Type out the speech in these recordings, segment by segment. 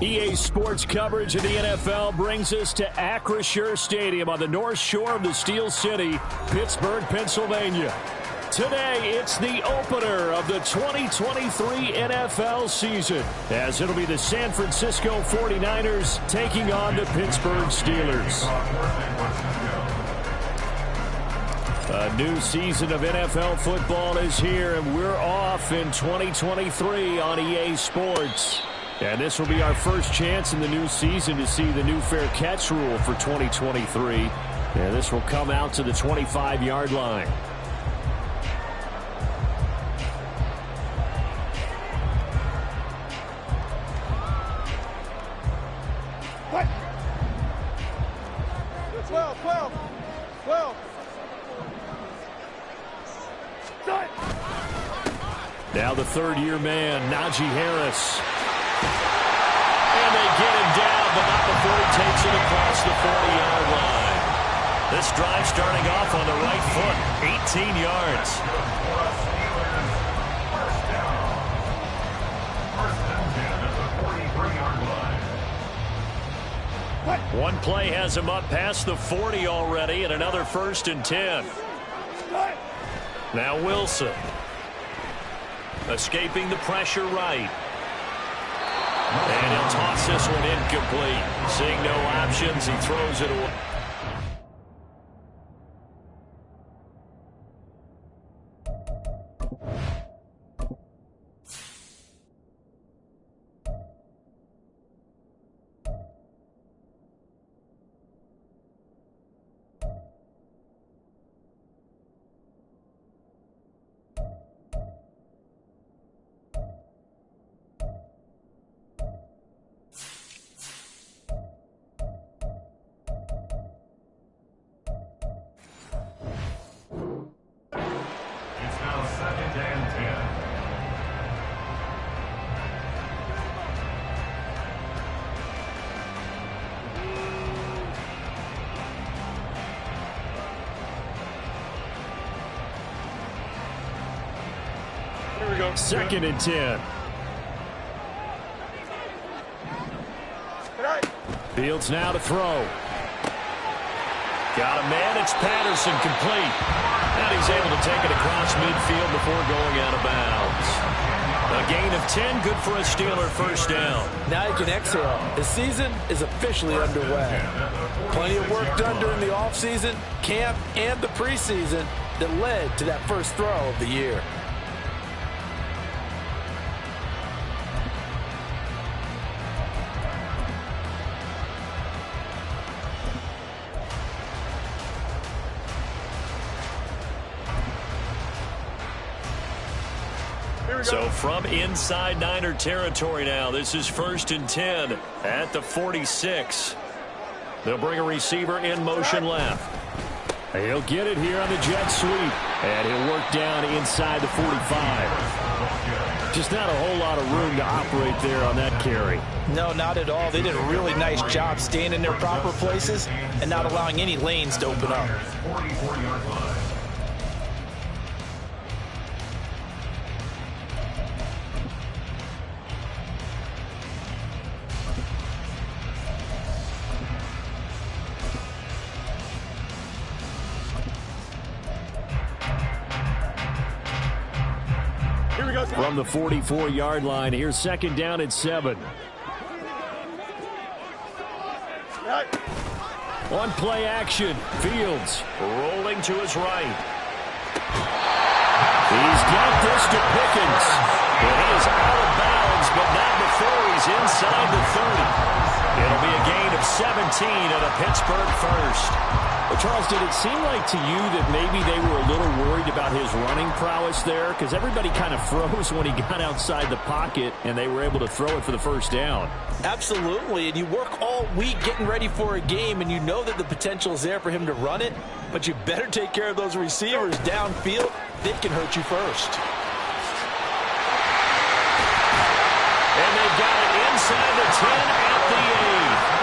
EA Sports coverage of the NFL brings us to Acrisure Stadium on the north shore of the Steel City, Pittsburgh, Pennsylvania. Today, it's the opener of the 2023 NFL season, as it'll be the San Francisco 49ers taking on the Pittsburgh Steelers. A new season of NFL football is here, and we're off in 2023 on EA Sports. And this will be our first chance in the new season to see the new fair catch rule for 2023. And this will come out to the 25-yard line. What? 12. Now the third-year man, Najee Harris. And they get him down, but not before he takes it across the 40-yard line. This drive starting off on the right foot, 18 yards. One play has him up past the 40 already, and another 1st and 10. Now Wilson. Escaping the pressure right. And he'll toss this one incomplete. Seeing no options, he throws it away. Second and 10. Fields now to throw. Got a man. It's Patterson complete. And he's able to take it across midfield before going out of bounds. A gain of 10, good for a Steeler first down. Now you can exhale. The season is officially underway. Plenty of work done during the offseason, camp, and the preseason that led to that first throw of the year. So from inside Niner territory now, this is 1st and 10 at the 46. They'll bring a receiver in motion left. He'll get it here on the jet sweep, and he'll work down inside the 45. Just not a whole lot of room to operate there on that carry. No, not at all. They did a really nice job staying in their proper places and not allowing any lanes to open up. From the 44-yard line, here's 2nd down at 7. On play action, Fields rolling to his right. He's got this to Pickens. But he is out of bounds, but not before he's inside the 30. It'll be a gain of 17 and a Pittsburgh first. Well, Charles, did it seem like to you that maybe they were a little worried about his running prowess there? Because everybody kind of froze when he got outside the pocket, and they were able to throw it for the first down. Absolutely, and you work all week getting ready for a game, and you know that the potential is there for him to run it, but you better take care of those receivers downfield. They can hurt you first. And they've got it inside the 10 at the 8.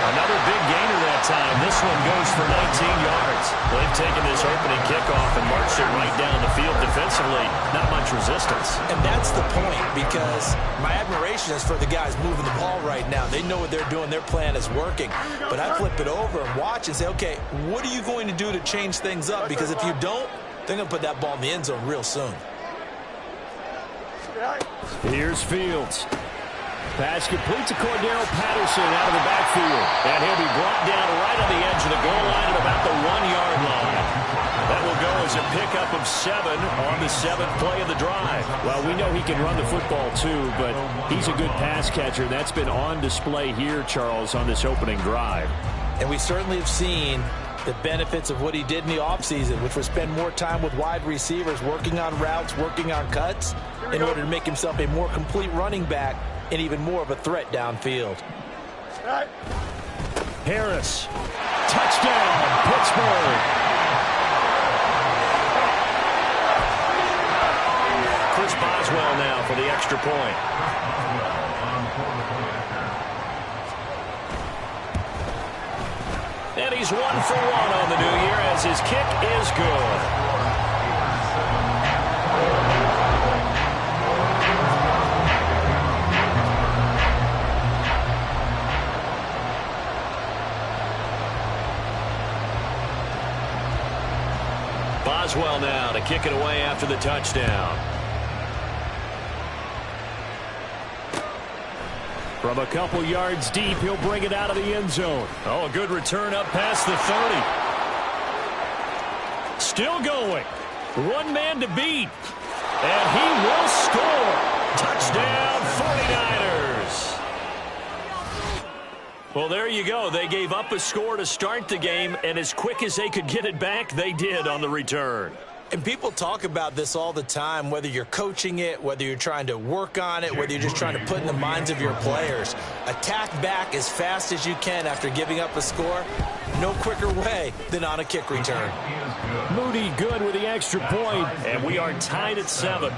Another big gainer that time. This one goes for 19 yards. They've taken this opening kickoff and marched it right down the field defensively. Not much resistance. And that's the point, because my admiration is for the guys moving the ball right now. They know what they're doing. Their plan is working. But I flip it over and watch and say, okay, what are you going to do to change things up? Because if you don't, they're going to put that ball in the end zone real soon. Here's Fields. Pass complete to Cordero Patterson out of the backfield. And he'll be brought down right on the edge of the goal line at about the 1-yard line. That will go as a pickup of 7 on the 7th play of the drive. Well, we know he can run the football too, but he's a good pass catcher. That's been on display here, Charles, on this opening drive. And we certainly have seen the benefits of what he did in the offseason, which was spend more time with wide receivers, working on routes, working on cuts, in order to make himself a more complete running back and even more of a threat downfield. Harris. Touchdown, Pittsburgh. Chris Boswell now for the extra point. And he's 1 for 1 on the new year as his kick is good. Boswell now to kick it away after the touchdown. From a couple yards deep, he'll bring it out of the end zone. Oh, a good return up past the 30. Still going. One man to beat. And he will score. Touchdown, 49ers. Well, there you go. They gave up a score to start the game, and as quick as they could get it back, they did on the return. And people talk about this all the time, whether you're coaching it, whether you're trying to work on it, whether you're just trying to put in the minds of your players. Attack back as fast as you can after giving up a score. No quicker way than on a kick return. Moody good with the extra point. And we are tied at 7.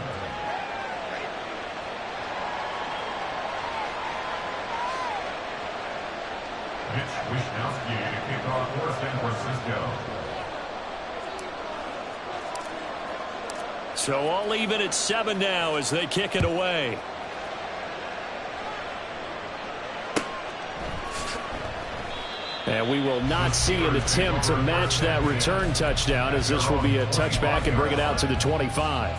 So all even at 7 now as they kick it away. And we will not see an attempt to match that return touchdown, as this will be a touchback and bring it out to the 25.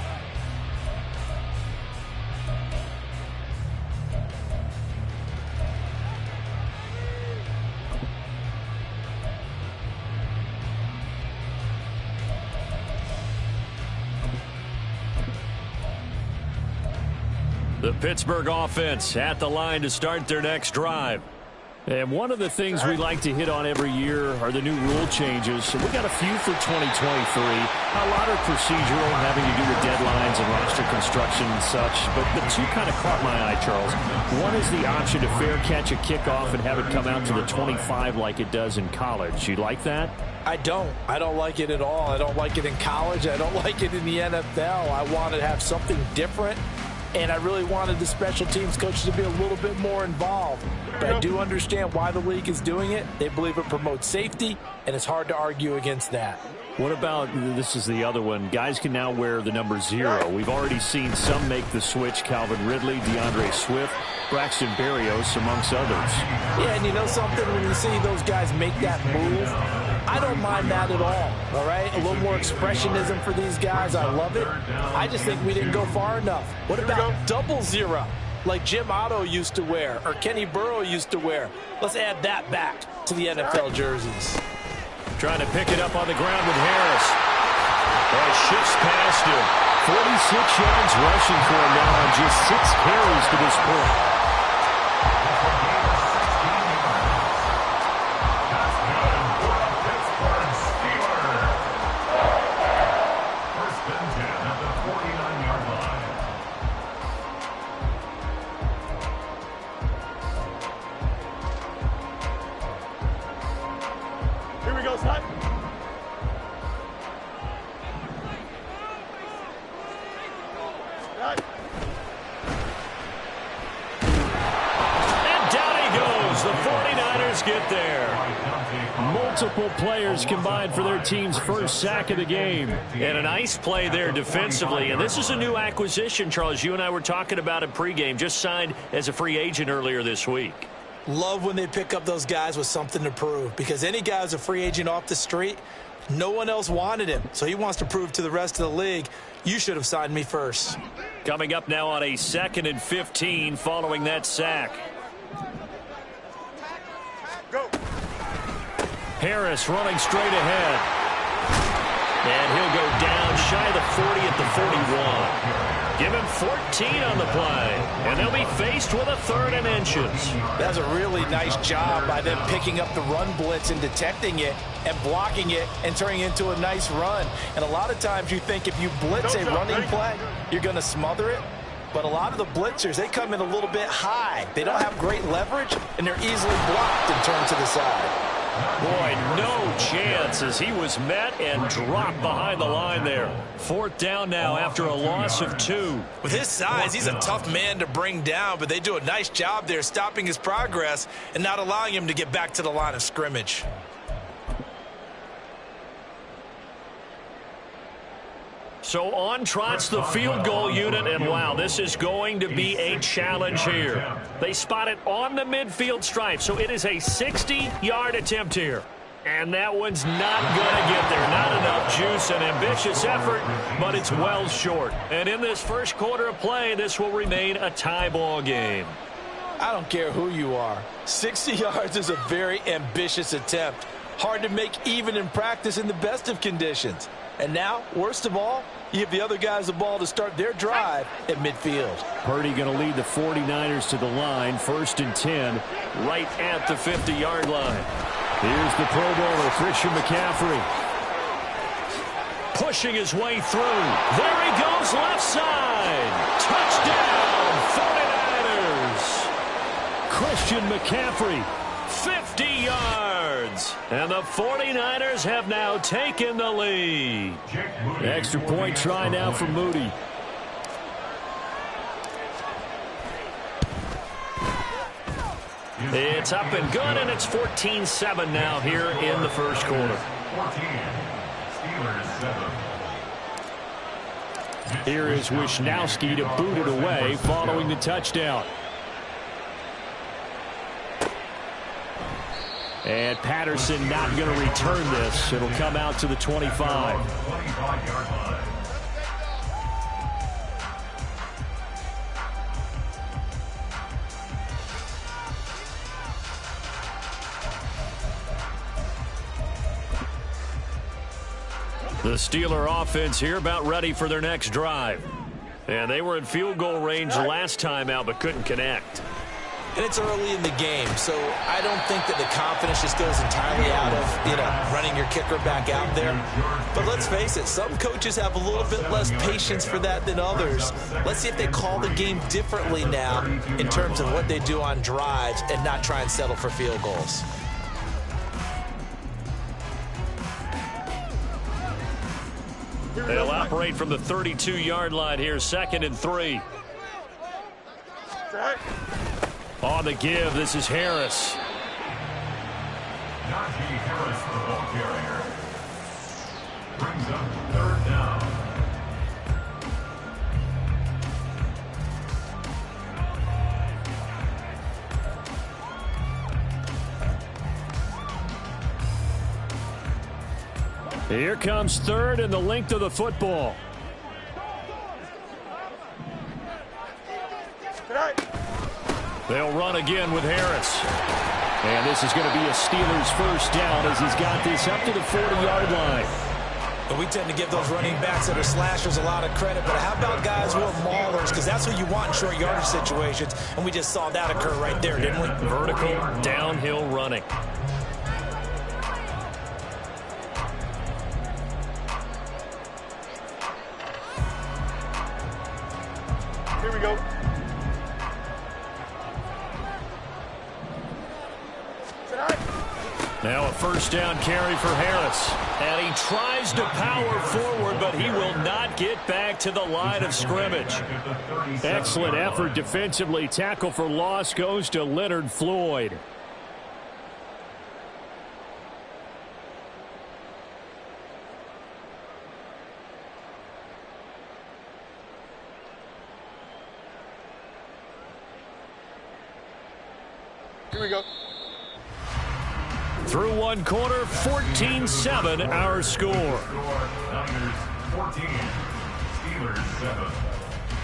The Pittsburgh offense at the line to start their next drive. And one of the things we like to hit on every year are the new rule changes. So we got a few for 2023. A lot are procedural, having to do with deadlines and roster construction and such. But the two kind of caught my eye, Charles. One is the option to fair catch a kickoff and have it come out to the 25 like it does in college. You like that? I don't. I don't like it at all. I don't like it in college. I don't like it in the NFL. I want to have something different. And I really wanted the special teams coaches to be a little bit more involved. But I do understand why the league is doing it. They believe it promotes safety, and it's hard to argue against that. What about, this is the other one, guys can now wear the number 0. We've already seen some make the switch, Calvin Ridley, DeAndre Swift, Braxton Berrios, amongst others. Yeah, and you know something, when you see those guys make that move, I don't mind that at all right? A little more expressionism for these guys. I love it. I just think we didn't go far enough. What about double 0, like Jim Otto used to wear or Kenny Burrow used to wear? Let's add that back to the NFL jerseys. Trying to pick it up on the ground with Harris. Oh, shifts past him. 46 yards rushing for him now on just 6 carries to this point. Here we go, son. And down he goes. The 49ers get there. Multiple players combined for their team's first sack of the game. And a nice play there defensively. And this is a new acquisition, Charles. You and I were talking about it pregame. Just signed as a free agent earlier this week. Love when they pick up those guys with something to prove, because any guy who's a free agent off the street, no one else wanted him. So he wants to prove to the rest of the league, you should have signed me first. Coming up now on a 2nd and 15 following that sack. Go. Harris running straight ahead. And he'll go down shy of the 40 at the 41. Give him 14 on the play. And they'll be faced with a 3rd and inches. That's a really nice job by them picking up the run blitz and detecting it and blocking it and turning it into a nice run. And a lot of times you think if you blitz a running play, you're going to smother it. But a lot of the blitzers, they come in a little bit high. They don't have great leverage, and they're easily blocked and turned to the side. Boy, no chance as he was met and dropped behind the line there. 4th down now after a loss of 2. With his size, he's a tough man to bring down, but they do a nice job there stopping his progress and not allowing him to get back to the line of scrimmage. So on trots the field goal unit, and wow, this is going to be a challenge here. They spot it on the midfield stripe, so it is a 60-yard attempt here. And that one's not going to get there. Not enough juice, an ambitious effort, but it's well short. And in this first quarter of play, this will remain a tie ball game. I don't care who you are. 60 yards is a very ambitious attempt. Hard to make even in practice in the best of conditions. And now, worst of all, you give the other guys the ball to start their drive at midfield. Purdy going to lead the 49ers to the line, 1st and 10. Right at the 50-yard line. Here's the Pro Bowler, Christian McCaffrey. Pushing his way through. There he goes, left side. Touchdown, 49ers. Christian McCaffrey. 50 yards. And the 49ers have now taken the lead. Extra point try now for Moody. It's up and good, and it's 14-7 now here in the first quarter. Here is Wisnowski to boot it away following the touchdown. And Patterson not going to return this. It'll come out to the 25. The Steeler offense here about ready for their next drive. And they were in field goal range last time out but couldn't connect. And it's early in the game, so I don't think that the confidence just goes entirely out of, running your kicker back out there. But let's face it, some coaches have a little bit less patience for that than others. Let's see if they call the game differently now in terms of what they do on drives and not try and settle for field goals. They'll operate from the 32-yard line here, 2nd and 3. On the give, this is Harris. Najee Harris, the ball carrier. Brings up 3rd down. Here comes 3rd and the length of the football. They'll run again with Harris. And this is going to be a Steelers first down as he's got this up to the 40-yard line. But we tend to give those running backs that are slashers a lot of credit. But how about guys who are maulers? Because that's what you want in short yardage situations. And we just saw that occur right there, didn't we? Vertical downhill running. Here we go. Now a first down carry for Harris. And he tries to power forward, but he will not get back to the line of scrimmage. Excellent effort defensively. Tackle for loss goes to Leonard Floyd. we go. Through one quarter, 14-7 our score. Niners 14, Steelers 7.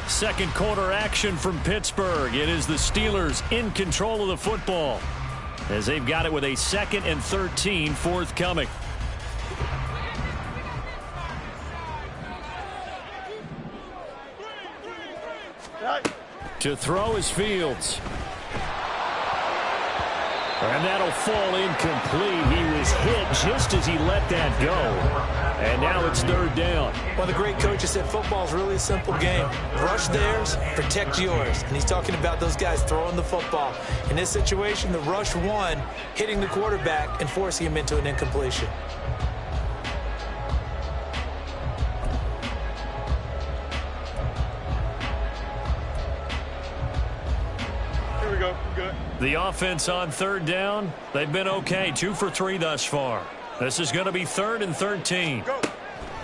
Second quarter action from Pittsburgh. It is the Steelers in control of the football as they've got it with a 2nd and 13 forthcoming. To throw is Fields. And that'll fall incomplete. He was hit just as he let that go. And now it's 3rd down. One of the great coaches said football is really a simple game. Rush theirs, protect yours. And he's talking about those guys throwing the football. In this situation, the rush won, hitting the quarterback and forcing him into an incompletion. Here we go. Good. The offense on 3rd down, they've been okay. 2 for 3 thus far. This is going to be 3rd and 13. Go.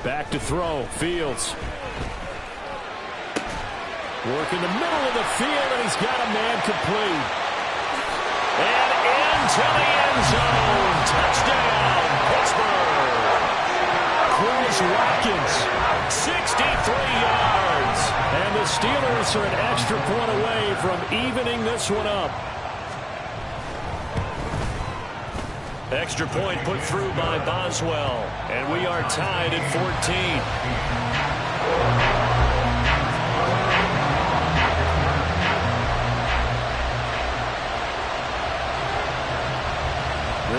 Back to throw. Fields. Work in the middle of the field, and he's got a man complete. And into the end zone. Touchdown, Pittsburgh. Chris Watkins, 63 yards. And the Steelers are an extra point away from evening this one up. Extra point put through by Boswell. And we are tied at 14.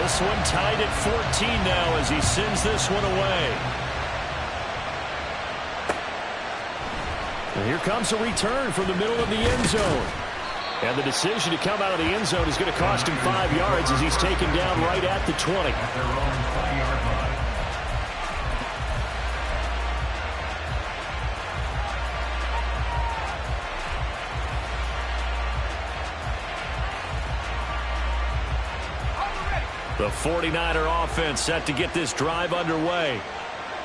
This one tied at 14 now as he sends this one away. And here comes a return from the middle of the end zone. And the decision to come out of the end zone is going to cost him 5 yards as he's taken down right at the 20. At their own 5-yard line. The 49er offense set to get this drive underway.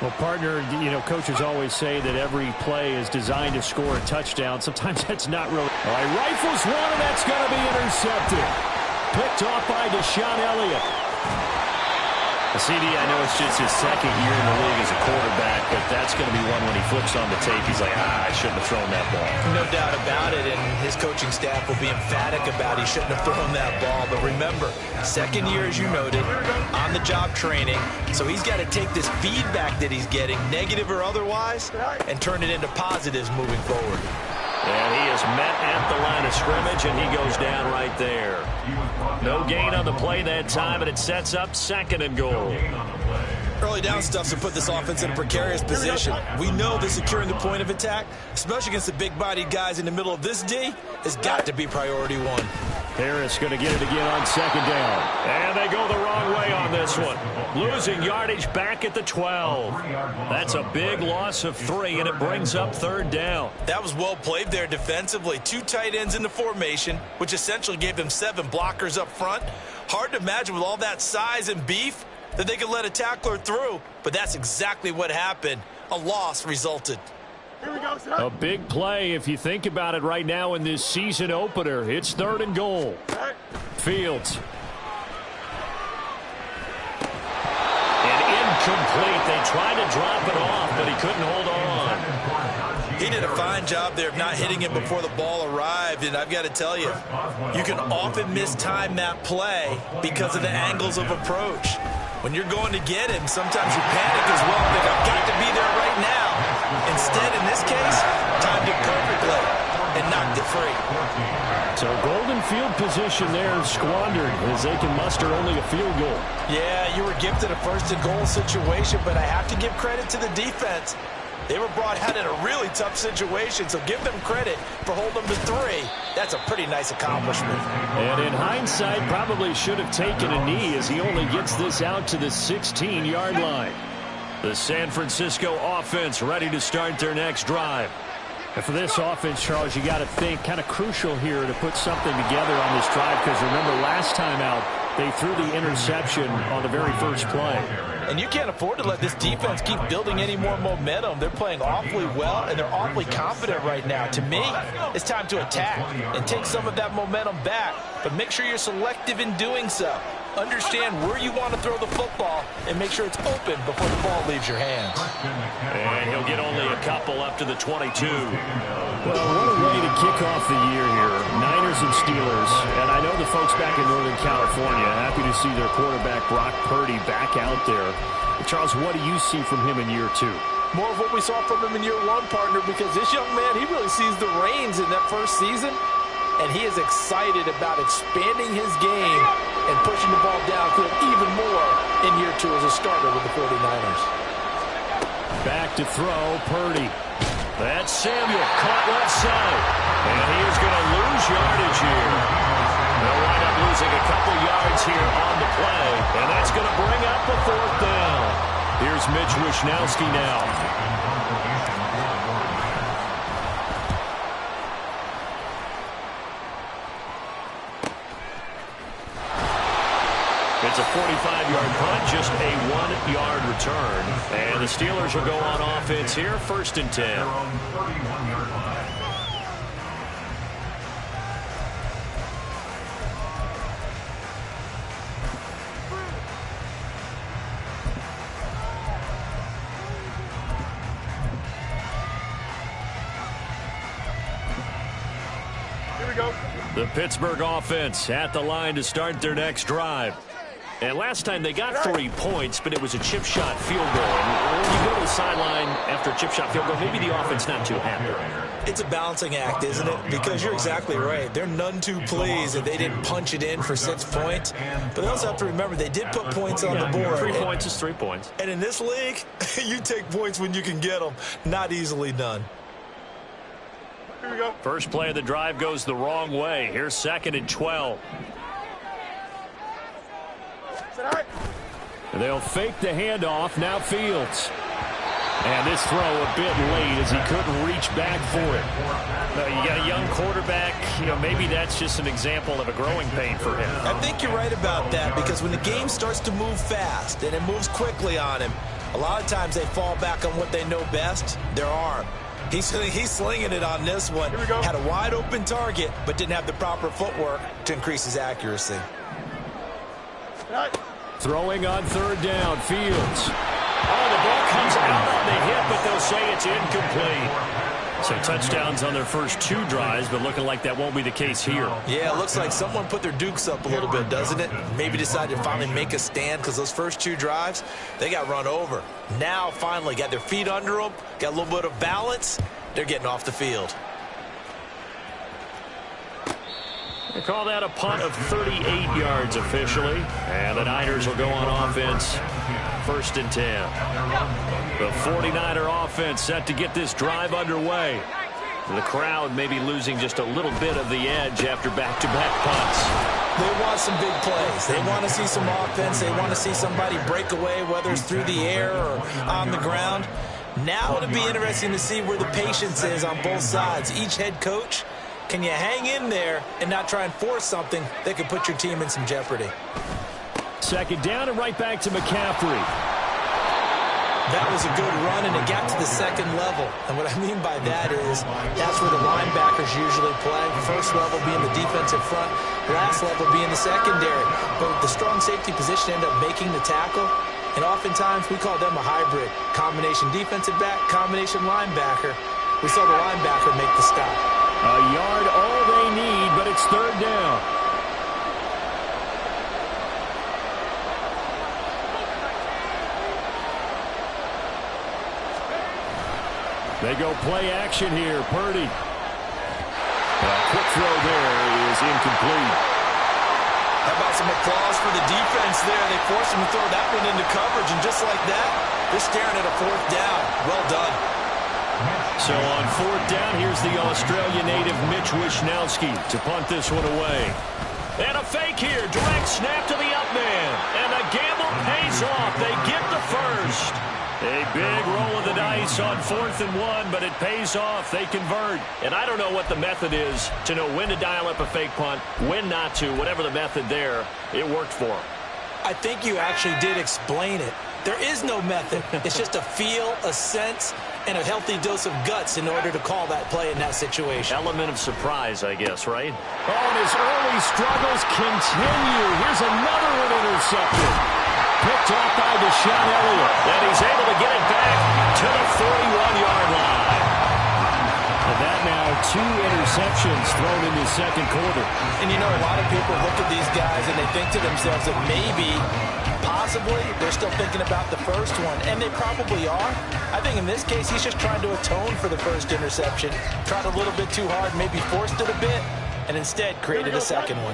Well, partner, you know, coaches always say that every play is designed to score a touchdown. Sometimes that's not really. All right, rifles one, and that's going to be intercepted. Picked off by Deshaun Elliott. CD, I know it's just his 2nd year in the league as a quarterback, but that's going to be one when he flips on the tape. He's like, I shouldn't have thrown that ball. No doubt about it, and his coaching staff will be emphatic about he shouldn't have thrown that ball. But remember, 2nd year, as you noted, on-the-job training, so he's got to take this feedback that he's getting, negative or otherwise, and turn it into positives moving forward. And he is met at the line of scrimmage, and he goes down right there. No gain on the play that time, and it sets up 2nd and goal. Early down stuff to put this offense in a precarious position. We know that securing the point of attack, especially against the big-bodied guys in the middle of this D, has got to be priority one. Harris going to get it again on 2nd down. And they go the wrong way on this one. Losing yardage back at the 12. That's a big loss of 3, and it brings up 3rd down. That was well played there defensively. 2 tight ends in the formation, which essentially gave them 7 blockers up front. Hard to imagine with all that size and beef that they could let a tackler through, but that's exactly what happened. A loss resulted. Here we go, sir. A big play if you think about it right now in this season opener. It's 3rd and goal. Fields. And incomplete. They tried to drop it off, but he couldn't hold on. He did a fine job there of not hitting it before the ball arrived, and I've got to tell you, you can often mistime that play because of the angles of approach. When you're going to get him, sometimes you panic as well. Think, I've got to be there right now. Instead, in this case, timed it perfectly and knocked it free. So golden field position there squandered as they can muster only a field goal. Yeah, you were gifted a 1st and goal situation, but I have to give credit to the defense. They were brought out in a really tough situation, so give them credit for holding them to 3. That's a pretty nice accomplishment. And in hindsight, probably should have taken a knee as he only gets this out to the 16-yard line. The San Francisco offense ready to start their next drive. And for this offense, Charles, you got to think kind of crucial here to put something together on this drive because remember last time out, They threw the interception on the very first play. And you can't afford to let this defense keep building any more momentum. They're playing awfully well, and they're awfully confident right now. To me, it's time to attack and take some of that momentum back, but make sure you're selective in doing so. Understand where you want to throw the football and make sure it's open before the ball leaves your hands. And he'll get only a couple up to the 22. Well, what a way to kick off the year here. Niners and Steelers. And I know the folks back in Northern California happy to see their quarterback Brock Purdy back out there. Charles, what do you see from him in year 2? More of what we saw from him in year 1, partner, because this young man, he really sees the reins in that first season. And he is excited about expanding his game and pushing the ball downfield even more in year 2 as a starter with the 49ers. Back to throw, Purdy. That's Samuel, caught left side. And he is going to lose yardage here. They'll wind up losing a couple yards here on the play. And that's going to bring up a 4th down. Here's Mitch Wishnowsky now. It's a 45-yard punt, just a 1-yard return. And the Steelers will go on offense here, 1st and 10. Here we go. The Pittsburgh offense at the line to start their next drive. And last time they got 3 points, but it was a chip shot field goal. And when you go to the sideline after a chip shot field goal, maybe the offense not too happy. It's a balancing act, isn't it? Because you're exactly right. They're none too pleased that they didn't punch it in for 6 points. But they also have to remember they did put points on the board. 3 points is 3 points. And in this league, you take points when you can get them. Not easily done. Here we go. First play of the drive goes the wrong way. Here's 2nd and 12. They'll fake the handoff. Now Fields. And this throw a bit late as he couldn't reach back for it. You got a young quarterback. Maybe that's just an example of a growing pain for him. I think you're right about that, because when the game starts to move fast and it moves quickly on him, a lot of times they fall back on what they know best, their arm. He's slinging it on this one. Had a wide open target, but didn't have the proper footwork to increase his accuracy. Throwing on 3rd down, Fields. Oh, the ball comes out on the hit, but they'll say it's incomplete. So touchdowns on their first 2 drives, but looking like that won't be the case here. Yeah, it looks like someone put their dukes up a little bit, doesn't it? Maybe decided to finally make a stand, because those first 2 drives, they got run over. Now, finally, got their feet under them, got a little bit of balance. They're getting off the field. They call that a punt of 38 yards officially. And the Niners will go on offense, 1st and 10. The 49er offense set to get this drive underway. The crowd may be losing just a little bit of the edge after back-to-back punts. They want some big plays. They want to see some offense. They want to see somebody break away, whether it's through the air or on the ground. Now it'll be interesting to see where the patience is on both sides. Each head coach, can you hang in there and not try and force something that could put your team in some jeopardy? 2nd down and right back to McCaffrey. That was a good run, and it got to the 2nd level. And what I mean by that is that's where the linebackers usually play. First level being the defensive front, last level being the secondary. But the strong safety position ended up making the tackle. And oftentimes we call them a hybrid. Combination defensive back, combination linebacker. We saw the linebacker make the stop. A yard all they need, but it's 3rd down. They go play action here. Purdy. A quick throw there is incomplete. How about some applause for the defense there? They forced him to throw that one into coverage, and just like that, they're staring at a 4th down. Well done. So on 4th down, here's the Australia native Mitch Wishnowsky to punt this one away. And a fake here. Direct snap to the up man. And the gamble pays off. They get the first. A big roll of the dice on 4th and 1, but it pays off. They convert. And I don't know what the method is to know when to dial up a fake punt, when not to. Whatever the method there, it worked for them. I think you actually did explain it. There is no method. It's just a feel, a sense, and a healthy dose of guts in order to call that play in that situation. Element of surprise, I guess, right? Oh, and his early struggles continue. Here's another one intercepted. Picked off by Deshaun Elliott. And he's able to get it back to the 41-yard line. And that now 2 interceptions thrown in the second quarter. And you know, a lot of people look at these guys and they think to themselves that maybe, possibly, they're still thinking about the first one. And they probably are. I think in this case, he's just trying to atone for the first interception. Tried a little bit too hard, maybe forced it a bit, and instead created a second one.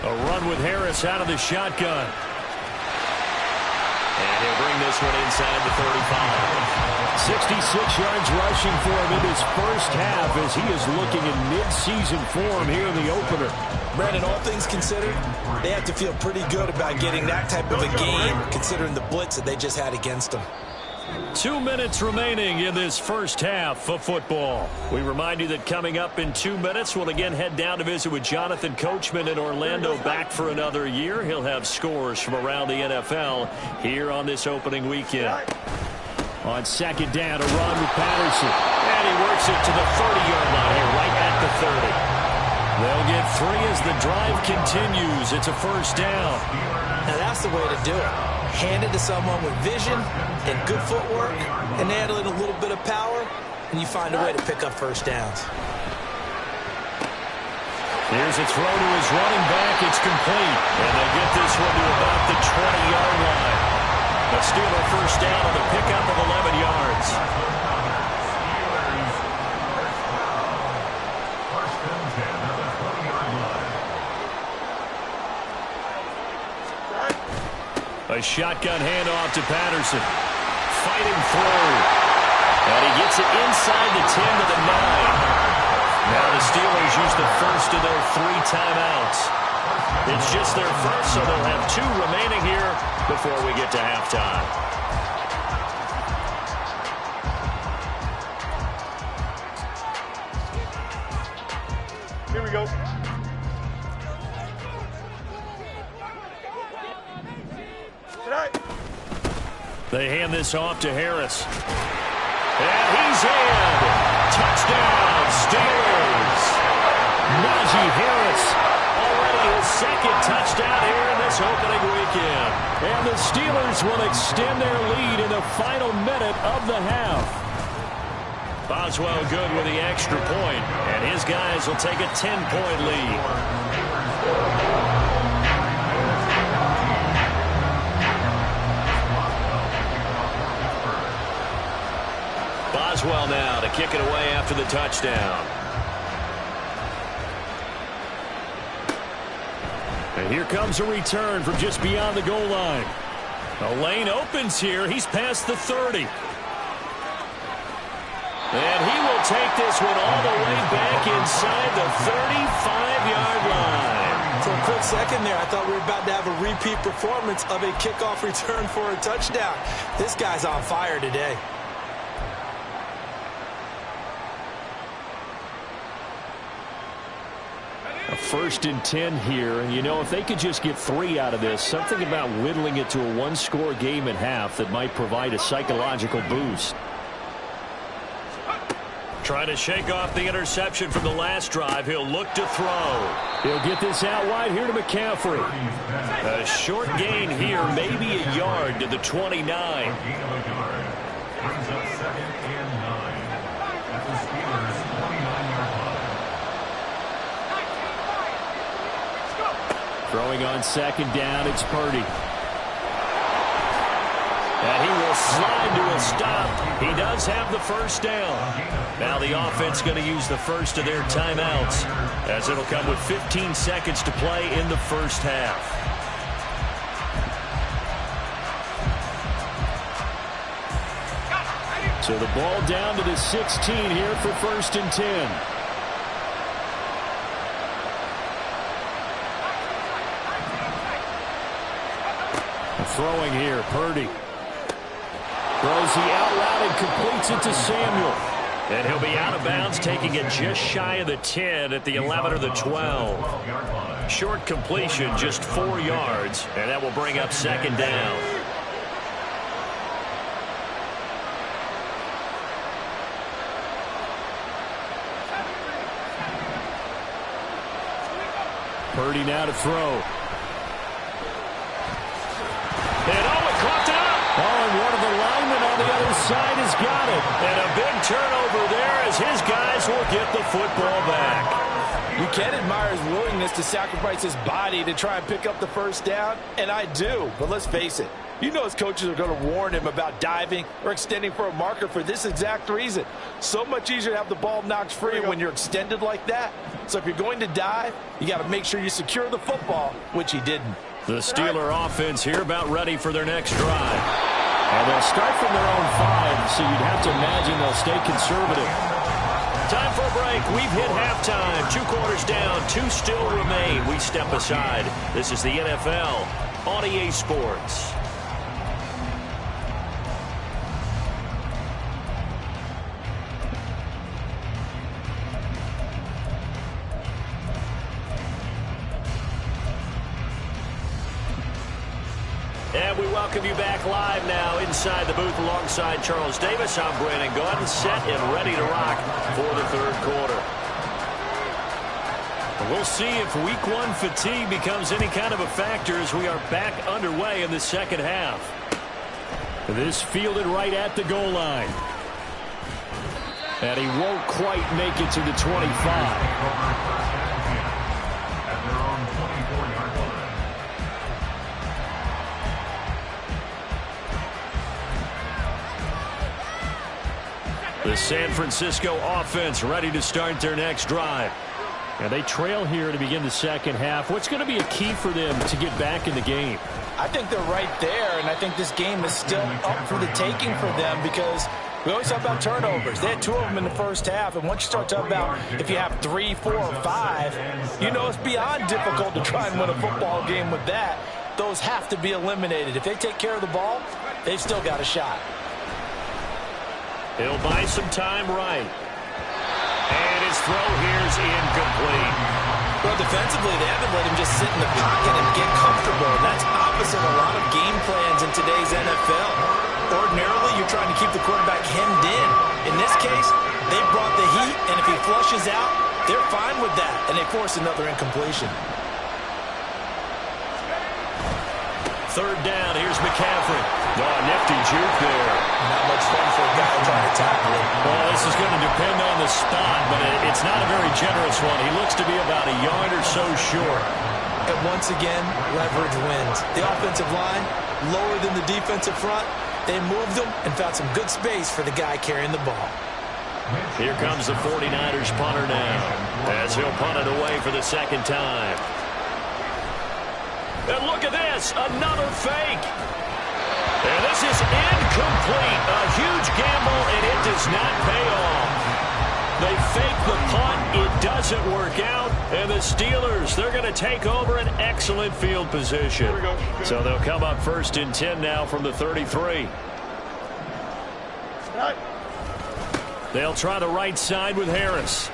A run with Harris out of the shotgun. And he'll bring this one inside the 35. 66 yards rushing for him in his first half as he is looking in mid-season form here in the opener. Brandon, all things considered, they have to feel pretty good about getting that type of a game considering the blitz that they just had against them. 2 minutes remaining in this first half of football. We remind you that coming up in 2 minutes, we'll again head down to visit with Jonathan Coachman in Orlando, back for another year. He'll have scores from around the NFL here on this opening weekend. On second down, a run with Patterson. And he works it to the 30-yard line here, right at the 30. They'll get 3 as the drive continues. It's a first down. Now that's the way to do it. Hand it to someone with vision and good footwork, and add in a little bit of power, and you find a way to pick up first downs. Here's a throw to his running back. It's complete. And they get this one to about the 20-yard line. A Steeler first down on the pickup of 11 yards. A shotgun handoff to Patterson. Fighting through. And he gets it inside the 10 to the 9. Now the Steelers use the first of their 3 timeouts. It's just their first, so they'll have 2 remaining here before we get to halftime. Here we go. They hand this off to Harris. And he's in. Touchdown, Steelers. Najee Harris. Already his second touchdown here in this opening weekend. And the Steelers will extend their lead in the final minute of the half. Boswell good with the extra point, and his guys will take a 10-point lead. Boswell now to kick it away after the touchdown. And here comes a return from just beyond the goal line. The lane opens here. He's past the 30. And he will take this one all the way back inside the 35-yard line. For a quick second there, I thought we were about to have a repeat performance of a kickoff return for a touchdown. This guy's on fire today. A 1st and 10 here, and you know, if they could just get 3 out of this, something about whittling it to a 1-score game at half that might provide a psychological boost. Trying to shake off the interception from the last drive. He'll look to throw. He'll get this out wide here to McCaffrey. A short gain here, maybe a yard to the 29. Throwing on second down, it's Purdy. And he will slide to a stop. He does have the first down. Now the offense going to use the first of their timeouts, as it'll come with 15 seconds to play in the first half. So the ball down to the 16 here for 1st and 10. throwing here. Purdy throws the out route and completes it to Samuel. And he'll be out of bounds, taking it just shy of the 10 at the 11 or the 12. Short completion, just 4 yards, and that will bring up second down. Purdy now to throw. And Owen caught it up. Oh, and one of the linemen on the other side has got it. And a big turnover there as his guys will get the football back. You can admire his willingness to sacrifice his body to try and pick up the first down, and I do. But let's face it, you know his coaches are going to warn him about diving or extending for a marker for this exact reason. So much easier to have the ball knocked free when you're extended like that. So if you're going to dive, you got to make sure you secure the football, which he didn't. The Steeler offense here about ready for their next drive. And they'll start from their own 5, so you'd have to imagine they'll stay conservative. Time for a break. We've hit halftime. 2 quarters down, 2 still remain. We step aside. This is the NFL on EA Sports. And we welcome you back live now inside the booth alongside Charles Davis. I'm Brandon Gaudin, set and ready to rock for the third quarter. We'll see if week 1 fatigue becomes any kind of a factor as we are back underway in the second half. This fielded right at the goal line. And he won't quite make it to the 25. The San Francisco offense ready to start their next drive. And they trail here to begin the second half. What's going to be a key for them to get back in the game? I think they're right there, and I think this game is still up for the taking for them because we always talk about turnovers. They had 2 of them in the first half, and once you start talking about if you have 3, 4, or 5, you know it's beyond difficult to try and win a football game with that. Those have to be eliminated. If they take care of the ball, they've still got a shot. He'll buy some time right. And his throw here's incomplete. Well, defensively, they haven't let him just sit in the pocket and get comfortable. And that's opposite a lot of game plans in today's NFL. Ordinarily, you're trying to keep the quarterback hemmed in. In this case, they brought the heat, and if he flushes out, they're fine with that. And they force another incompletion. Third down, here's McCaffrey. Oh, nifty juke there. Not much fun for a guy trying to tackle him. Well, this is going to depend on the spot, but it's not a very generous one. He looks to be about a yard or so short. And once again, leverage wins. The offensive line, lower than the defensive front. They moved them and found some good space for the guy carrying the ball. Here comes the 49ers punter now, as he'll punt it away for the second time. And look at this, another fake. And this is incomplete. A huge gamble, and it does not pay off. They fake the punt. It doesn't work out. And the Steelers, they're going to take over an excellent field position. So they'll come up 1st and 10 now from the 33. They'll try the right side with Harris.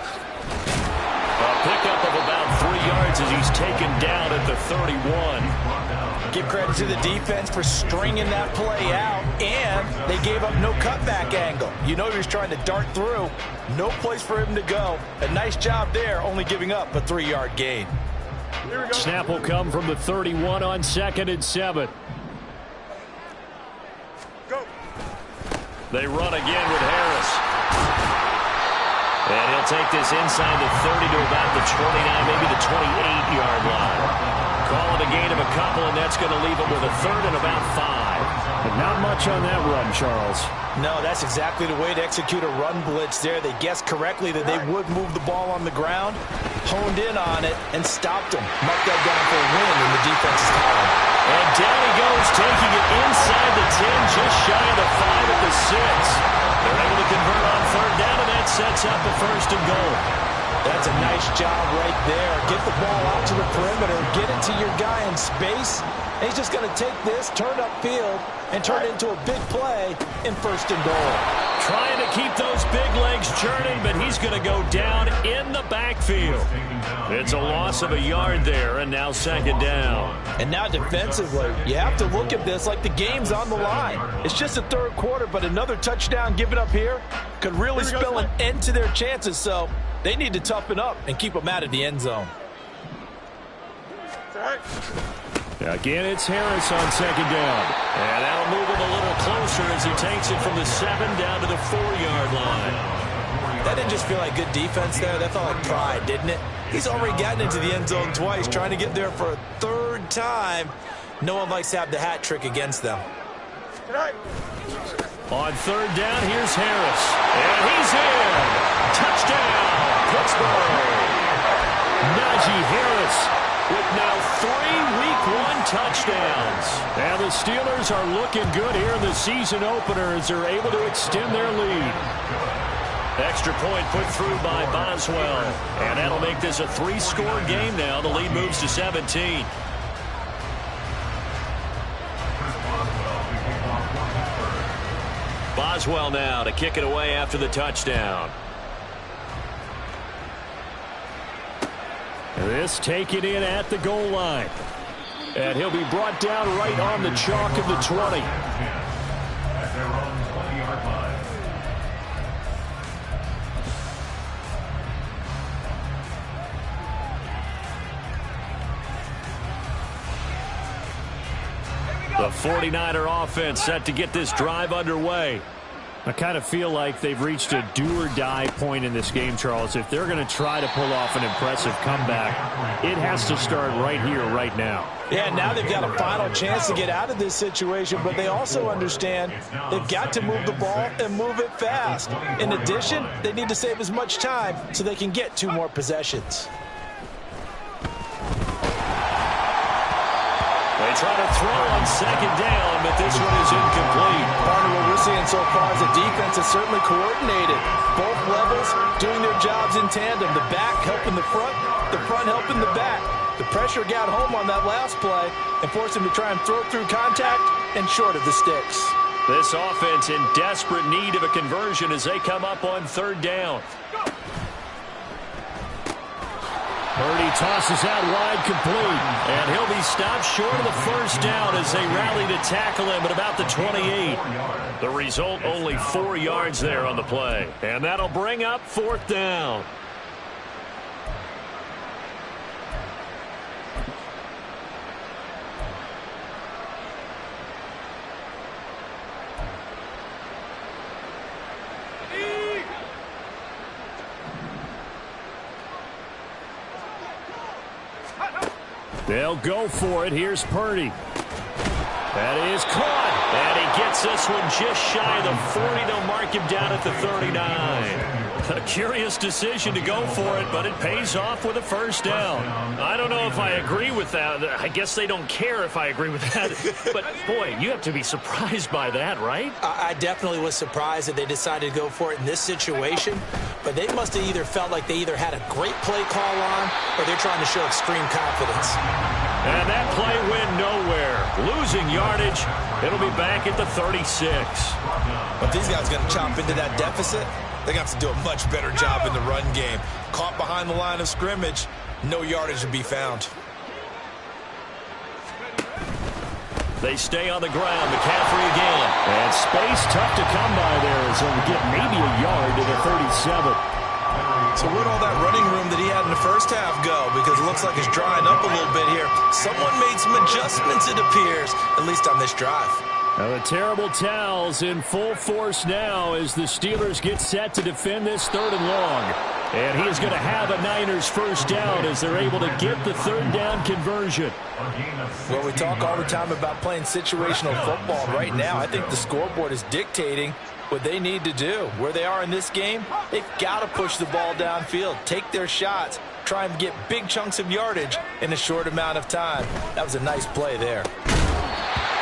A pickup of about 3 yards as he's taken down at the 31. Give credit to the defense for stringing that play out, and they gave up no cutback angle. You know he was trying to dart through. No place for him to go. A nice job there, only giving up a 3-yard gain. Snap will come from the 31 on 2nd and 7. Go. They run again with Harris. And he'll take this inside the 30 to about the 29, maybe the 28-yard line. Call it a gain of a couple, and that's going to leave him with a 3rd and about 5. But not much on that run, Charles. No, that's exactly the way to execute a run blitz there. They guessed correctly that they would move the ball on the ground, honed in on it, and stopped them. Marked that down for a win in the defense's column. And down he goes, taking it inside the 10, just shy of the 5 at the 6. They're able to convert on 3rd down, and that sets up the 1st and goal. That's a nice job right there. Get the ball out to the perimeter, get it to your guy in space. And he's just going to take this, turn upfield, and turn it into a big play in 1st and goal. Trying to keep those big legs churning, but he's going to go down in the backfield. It's a loss of a yard there, and now 2nd down. And now defensively, you have to look at this like the game's on the line. It's just the 3rd quarter, but another touchdown given up here could really spell an end to their chances, so they need to toughen up and keep them out of the end zone. Again, it's Harris on 2nd down. And that'll move him a little closer as he takes it from the 7 down to the 4-yard line. That didn't just feel like good defense there. That felt like pride, didn't it? He's already gotten into the end zone twice, trying to get there for a 3rd time. No one likes to have the hat trick against them. On 3rd down, here's Harris. And he's in. Touchdown, Pittsburgh. Najee Harris with now 3 Week 1 touchdowns. And the Steelers are looking good here in the season opener as they're able to extend their lead. Extra point put through by Boswell. And that'll make this a 3-score game now. The lead moves to 17. Boswell now to kick it away after the touchdown. This taken in at the goal line. And he'll be brought down right on the chalk of the 20. At their own 20-yard line. The 49er offense set to get this drive underway. I kind of feel like they've reached a do-or-die point in this game, Charles. If they're going to try to pull off an impressive comeback, it has to start right here, right now. Yeah, now they've got a final chance to get out of this situation, but they also understand they've got to move the ball and move it fast. In addition, they need to save as much time so they can get 2 more possessions. They try to throw on 2nd down, but this one is incomplete. Partner, what we're seeing so far is the defense is certainly coordinated. Both levels doing their jobs in tandem. The back helping the front helping the back. The pressure got home on that last play and forced him to try and throw through contact and short of the sticks. This offense in desperate need of a conversion as they come up on 3rd down. Purdy tosses out wide, complete. And he'll be stopped short of the 1st down as they rally to tackle him at about the 28. The result, only 4 yards there on the play. And that'll bring up 4th down. They'll go for it. Here's Purdy. That is caught. And he gets this one just shy of the 40. They'll mark him down at the 39. A curious decision to go for it, but it pays off with a 1st down. I don't know if I agree with that. I guess they don't care if I agree with that. But, boy, you have to be surprised by that, right? I definitely was surprised that they decided to go for it in this situation. But they must have either felt like they either had a great play call on or they're trying to show extreme confidence. And that play went nowhere. Losing yardage. It'll be back at the 36. But these guys going to chomp into that deficit. They're going to have to do a much better job in the run game. Caught behind the line of scrimmage, no yardage to be found. They stay on the ground. McCaffrey again. And space tough to come by there as he'll get maybe a yard to the 37. So where'd all that running room that he had in the 1st half go? Because it looks like it's drying up a little bit here. Someone made some adjustments, it appears, at least on this drive. Now the terrible towels in full force now as the Steelers get set to defend this 3rd and long. And he is going to have a Niners 1st down as they're able to get the 3rd down conversion. Well, we talk all the time about playing situational football. Right now, I think the scoreboard is dictating what they need to do. Where they are in this game, they've got to push the ball downfield, take their shots, try and get big chunks of yardage in a short amount of time. That was a nice play there.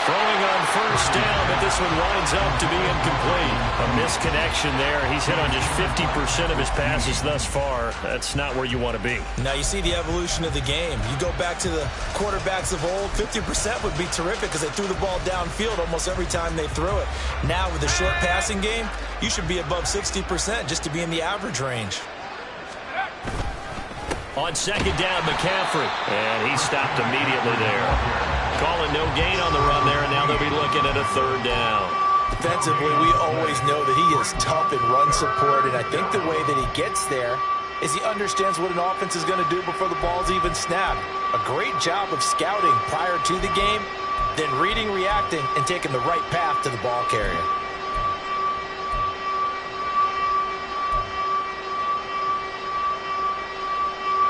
Throwing on first down, but this one winds up to be incomplete. A misconnection there. He's hit on just 50% of his passes thus far. That's not where you want to be. Now you see the evolution of the game. You go back to the quarterbacks of old, 50% would be terrific because they threw the ball downfield almost every time they threw it. Now with the short passing game, you should be above 60% just to be in the average range. On second down, McCaffrey. And he stopped immediately there. Calling no gain on the run there, and now they'll be looking at a third down. Defensively, we always know that he is tough in run support, and I think the way that he gets there is he understands what an offense is going to do before the ball's even snapped. A great job of scouting prior to the game, then reading, reacting, and taking the right path to the ball carrier.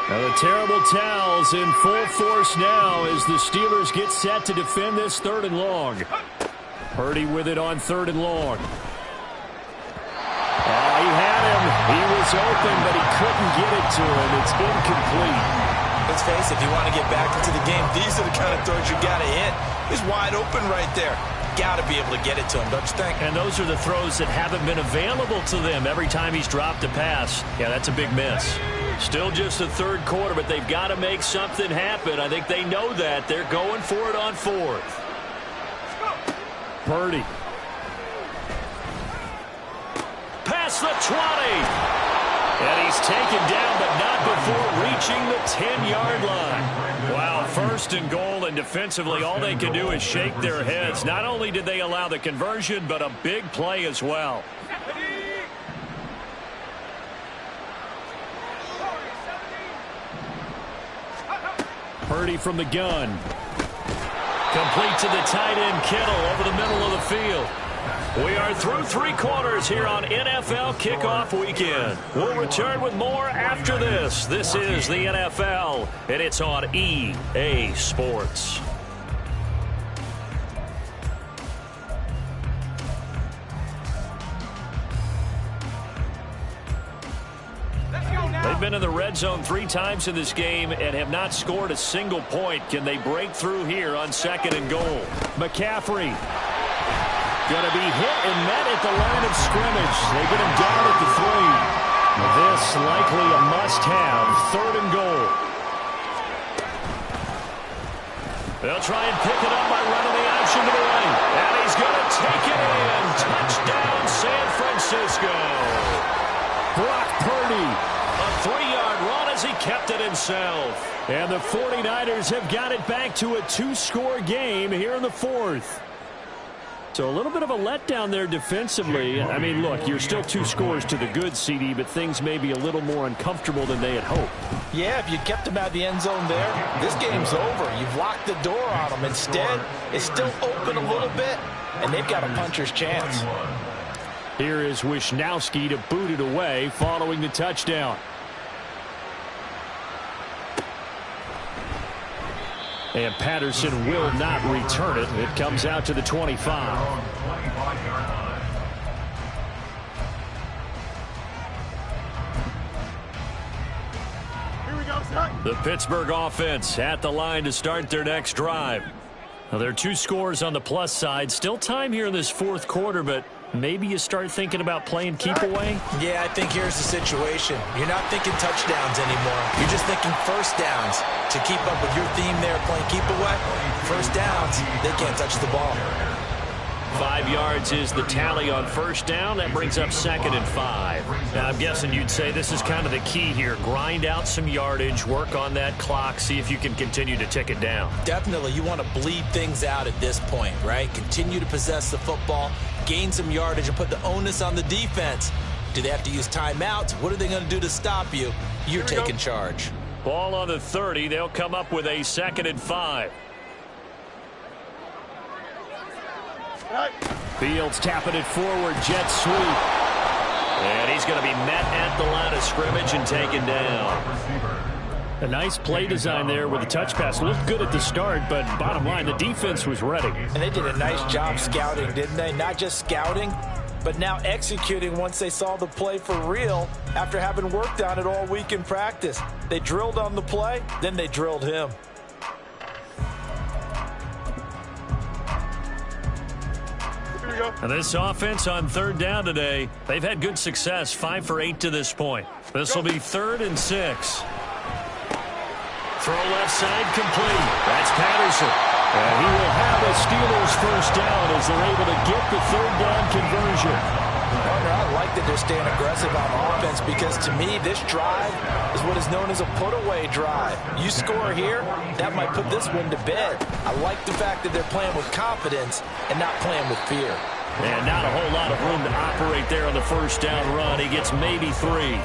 Now the terrible towels in full force now as the Steelers get set to defend this third and long. Purdy with it on third and long. He had him. He was open, but he couldn't get it to him. It's incomplete. Let's face it, if you want to get back into the game, these are the kind of throws you got to hit. He's wide open right there. Got to be able to get it to him, don't you think? And those are the throws that haven't been available to them every time he's dropped a pass. Yeah, that's a big miss. Still just the third quarter, but they've got to make something happen. I think they know that. They're going for it on fourth. Purdy. Past the 20. And he's taken down, but not before reaching the 10-yard line. Wow, first and goal, and defensively all they can do is shake their heads. Not only did they allow the conversion, but a big play as well. Purdy from the gun. Complete to the tight end, Kittle, over the middle of the field. We are through three quarters here on NFL Kickoff Weekend. We'll return with more after this. This is the NFL, and it's on EA Sports. They've been in the red zone 3 times in this game and have not scored a single point. Can they break through here on second and goal? McCaffrey. Going to be hit and met at the line of scrimmage. They get him down at the 3. This likely a must-have. Third and goal. They'll try and pick it up by running the option to the right. And he's going to take it in. Touchdown, San Francisco. Brock Purdy. A 3-yard run as he kept it himself. And the 49ers have got it back to a 2-score game here in the fourth. So a little bit of a letdown there defensively. I mean, look, you're still 2 scores to the good, CD, but things may be a little more uncomfortable than they had hoped. Yeah, if you kept them out of the end zone there, this game's over. You've locked the door on them. Instead, it's still open a little bit, and they've got a puncher's chance. Here is Wisnowski to boot it away following the touchdown. And Patterson will not return it. It comes out to the 25. Here we go, son. The Pittsburgh offense at the line to start their next drive. Now, there are 2 scores on the plus side. Still time here in this fourth quarter, but maybe you start thinking about playing keep away? Yeah, I think here's the situation. You're not thinking touchdowns anymore. You're just thinking first downs. To keep up with your theme there, playing keep away, first downs, they can't touch the ball. 5 yards is the tally on first down. That brings up second and 5. Now, I'm guessing you'd say this is kind of the key here. Grind out some yardage, work on that clock, see if you can continue to tick it down. Definitely, you want to bleed things out at this point, right? Continue to possess the football, gain some yardage, and put the onus on the defense. Do they have to use timeouts? What are they going to do to stop you? You're taking charge. Ball on the 30. They'll come up with a second and 5. Fields tapping it forward, jet sweep. And he's going to be met at the line of scrimmage and taken down. A nice play design there with the touch pass. Looked good at the start, but bottom line, the defense was ready. And they did a nice job scouting, didn't they? Not just scouting, but now executing once they saw the play for real after having worked on it all week in practice. They drilled on the play, then they drilled him. And this offense on third down today, they've had good success, 5 for 8 to this point. This will be 3rd and 6. Throw left side complete. That's Patterson. And he will have the Steelers first down as they're able to get the third down conversion. I like that they're staying aggressive on offense because, to me, this drive is what is known as a put-away drive. You score here, that might put this one to bed. I like the fact that they're playing with confidence and not playing with fear. And not a whole lot of room to operate there on the first down run. He gets maybe 3.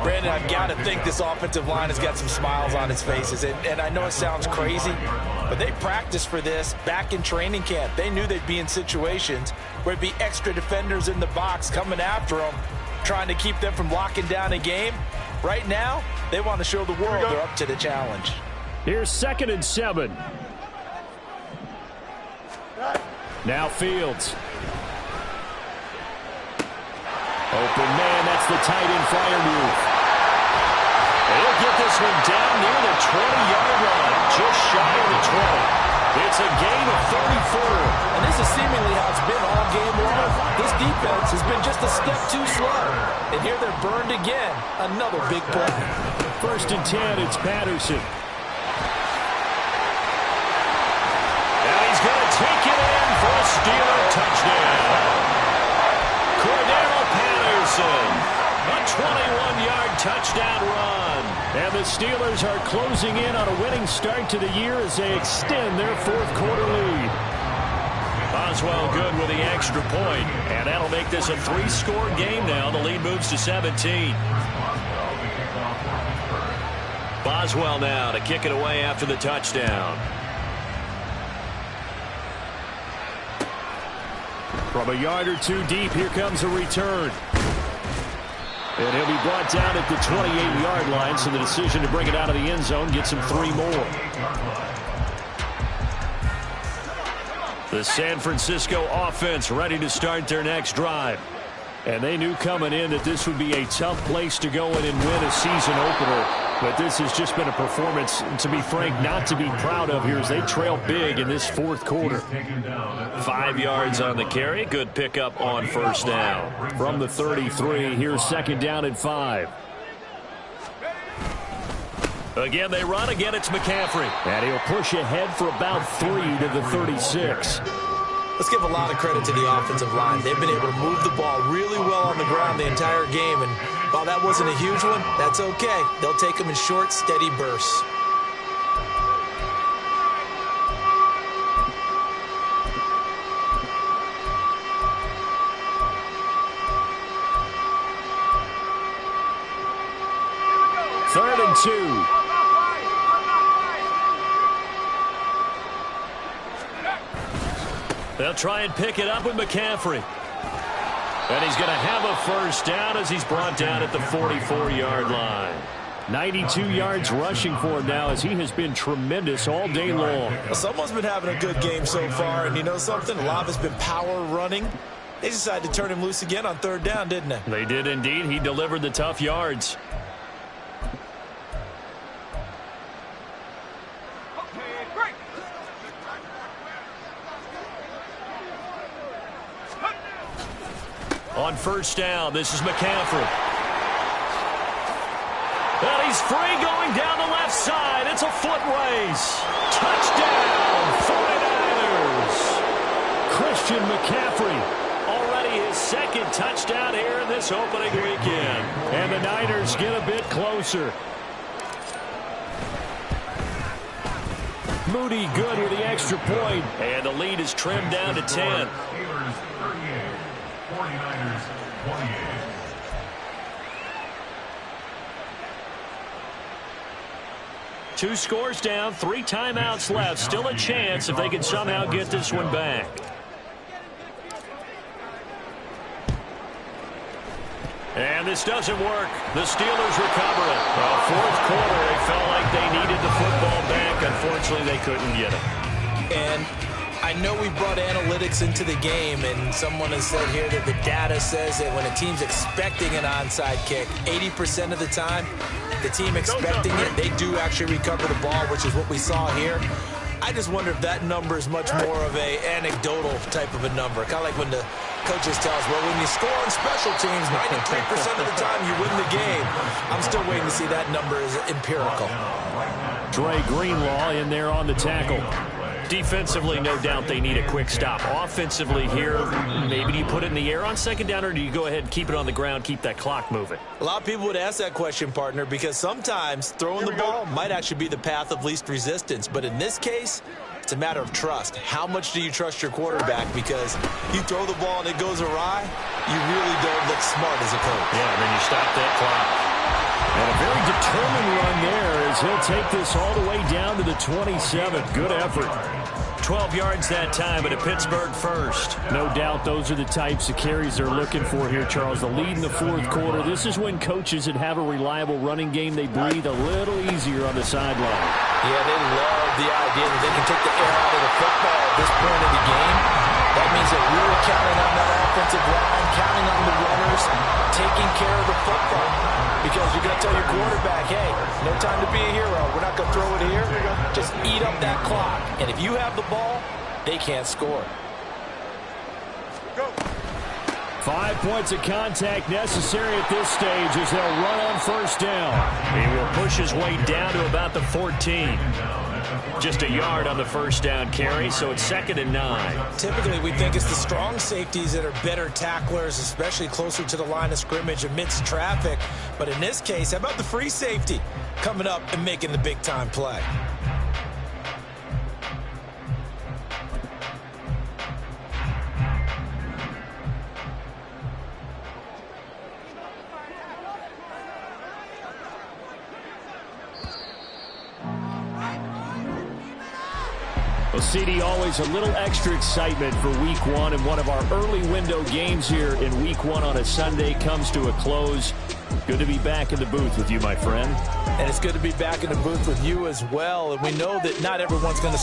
Brandon, I've got to think this offensive line has got some smiles on its faces. And I know it sounds crazy, but they practiced for this back in training camp. They knew they'd be in situations where it'd be extra defenders in the box coming after them, trying to keep them from locking down a game. Right now, they want to show the world they're up to the challenge. Here's 2nd and 7. Now Fields. Open man, that's the tight end flyer move. They'll get this one down near the 20-yard line, just shy of the 20. It's a gain of 34. And this is seemingly how it's been all game long. This defense has been just a step too slow. And here they're burned again. Another big play. 1st and 10, it's Patterson. Now he's going to take it in for a Steeler touchdown. Cordero Patterson, a 21-yard touchdown run. And the Steelers are closing in on a winning start to the year as they extend their 4th quarter lead. Boswell good with the extra point, and that'll make this a 3-score game now. The lead moves to 17. Boswell now to kick it away after the touchdown. From a yard or 2 deep, here comes a return. And he'll be brought down at the 28-yard line, so the decision to bring it out of the end zone gets him 3 more. The San Francisco offense ready to start their next drive. And they knew coming in that this would be a tough place to go in and win a season opener. But this has just been a performance, to be frank, not to be proud of here as they trail big in this 4th quarter. 5 yards on the carry. Good pickup on first down. From the 33, here's 2nd down and 5. Again, they run. Again, it's McCaffrey. And he'll push ahead for about 3 to the 36. Let's give a lot of credit to the offensive line. They've been able to move the ball really well on the ground the entire game. And while that wasn't a huge one, that's okay. They'll take them in short, steady bursts. Third and 2. They'll try and pick it up with McCaffrey. And he's going to have a first down as he's brought down at the 44-yard line. 92 yards rushing for him now as he has been tremendous all day long. Well, someone's been having a good game so far, and you know something? A lot has been power running. They decided to turn him loose again on 3rd down, didn't they? They did indeed. He delivered the tough yards. On first down, this is McCaffrey. And he's free going down the left side. It's a foot race. Touchdown, 49ers. Christian McCaffrey. Already his 2nd touchdown here in this opening weekend. And the Niners get a bit closer. Moody good with the extra point. And the lead is trimmed down to 10. Steelers 38, 49ers 28. Two scores down, 3 timeouts left. Still a chance if they can somehow get this one back. And this doesn't work. The Steelers recover it. Well, 4th quarter, they felt like they needed the football back. Unfortunately, they couldn't get it. And I know we brought analytics into the game, and someone has said here that the data says that when a team's expecting an onside kick, 80% of the time, the team expecting it, they do actually recover the ball, which is what we saw here. I just wonder if that number is much more of a anecdotal type of a number. Kind of like when the coaches tell us, well, when you score on special teams, 93% of the time you win the game. I'm still waiting to see that number is empirical. Dre Greenlaw in there on the tackle. Defensively, no doubt they need a quick stop. Offensively here, maybe do you put it in the air on second down, or do you go ahead and keep it on the ground, keep that clock moving? A lot of people would ask that question, partner, because sometimes throwing the ball might actually be the path of least resistance. But in this case, it's a matter of trust. How much do you trust your quarterback? Because you throw the ball and it goes awry, you really don't look smart as a coach. Yeah, and then you stop that clock. And a very determined run there as he'll take this all the way down to the 27. Good effort. 12 yards that time, but a Pittsburgh first. No doubt those are the types of carries they're looking for here, Charles. The lead in the fourth quarter. This is when coaches that have a reliable running game, they breathe a little easier on the sideline. Yeah, they love the idea that they can take the air out of the football at this point of the game. That means they're really counting on that offensive line, counting on the runners, taking care of the football. Because you're going to tell your quarterback, hey, no time to be a hero. We're not going to throw it here. Just eat up that clock. And if you have the ball, they can't score. Go. 5 points of contact necessary at this stage as they'll run on first down. He will push his way down to about the 14. Just a yard on the first down carry, so it's 2nd and 9. Typically, we think it's the strong safeties that are better tacklers, especially closer to the line of scrimmage amidst traffic. But in this case, how about the free safety coming up and making the big-time play? Well, CD, always a little extra excitement for Week 1, and one of our early window games here in Week 1 on a Sunday comes to a close. Good to be back in the booth with you, my friend. And it's good to be back in the booth with you as well. And we know that not everyone's going to